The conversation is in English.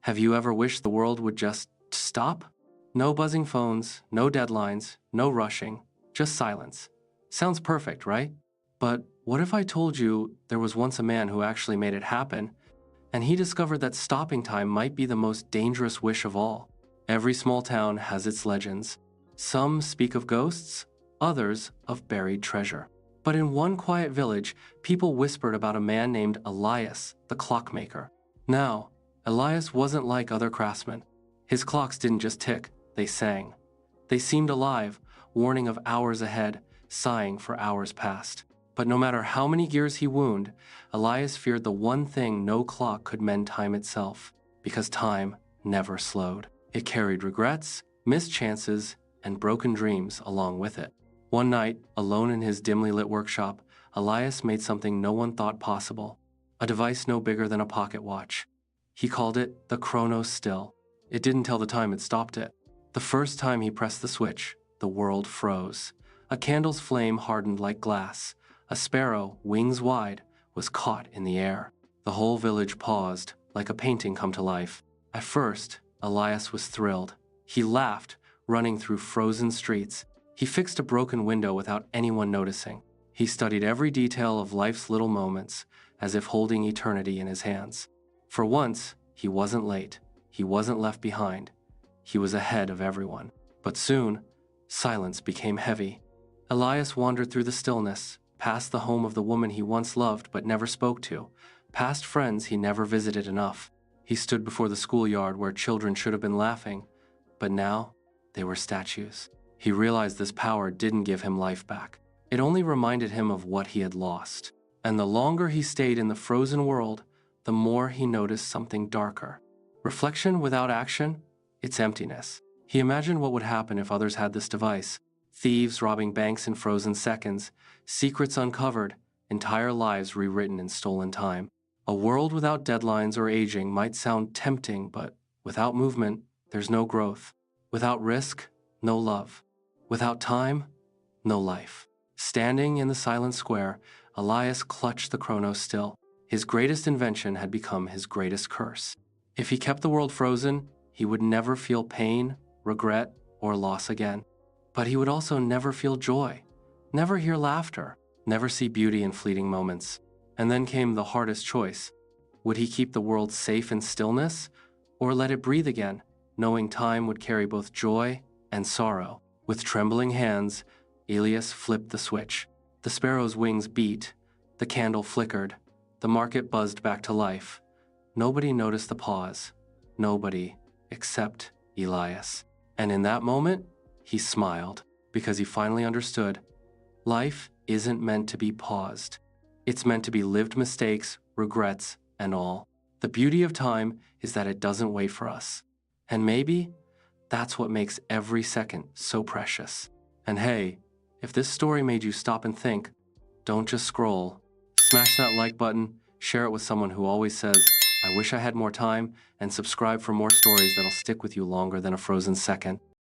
Have you ever wished the world would just stop? No buzzing phones, no deadlines, no rushing, just silence. Sounds perfect, right? But what if I told you there was once a man who actually made it happen, and he discovered that stopping time might be the most dangerous wish of all? Every small town has its legends. Some speak of ghosts, others of buried treasure. But in one quiet village, people whispered about a man named Elias, the clockmaker. Now, Elias wasn't like other craftsmen. His clocks didn't just tick, they sang. They seemed alive, warning of hours ahead, sighing for hours past. But no matter how many gears he wound, Elias feared the one thing no clock could mend: time itself, because time never slowed. It carried regrets, missed chances, and broken dreams along with it. One night, alone in his dimly lit workshop, Elias made something no one thought possible, a device no bigger than a pocket watch. He called it the Chronos Still. It didn't tell the time, it stopped it. The first time he pressed the switch, the world froze. A candle's flame hardened like glass. A sparrow, wings wide, was caught in the air. The whole village paused, like a painting come to life. At first, Elias was thrilled. He laughed, running through frozen streets. He fixed a broken window without anyone noticing. He studied every detail of life's little moments, as if holding eternity in his hands. For once, he wasn't late. He wasn't left behind. He was ahead of everyone. But soon, silence became heavy. Elias wandered through the stillness, past the home of the woman he once loved but never spoke to, past friends he never visited enough. He stood before the schoolyard where children should have been laughing, but now they were statues. He realized this power didn't give him life back. It only reminded him of what he had lost. And the longer he stayed in the frozen world, the more he noticed something darker. Reflection without action, it's emptiness. He imagined what would happen if others had this device. Thieves robbing banks in frozen seconds, secrets uncovered, entire lives rewritten in stolen time. A world without deadlines or aging might sound tempting, but without movement, there's no growth. Without risk, no love. Without time, no life. Standing in the silent square, Elias clutched the Chronos Still. His greatest invention had become his greatest curse. If he kept the world frozen, he would never feel pain, regret, or loss again. But he would also never feel joy, never hear laughter, never see beauty in fleeting moments. And then came the hardest choice. Would he keep the world safe in stillness, or let it breathe again, knowing time would carry both joy and sorrow? With trembling hands, Elias flipped the switch. The sparrow's wings beat, the candle flickered, the market buzzed back to life. Nobody noticed the pause. Nobody except Elias. And in that moment, he smiled, because he finally understood. Life isn't meant to be paused. It's meant to be lived, mistakes, regrets, and all. The beauty of time is that it doesn't wait for us. And maybe that's what makes every second so precious. And hey, if this story made you stop and think, don't just scroll. Smash that like button, share it with someone who always says, I wish I had more time, and subscribe for more stories that'll stick with you longer than a frozen second.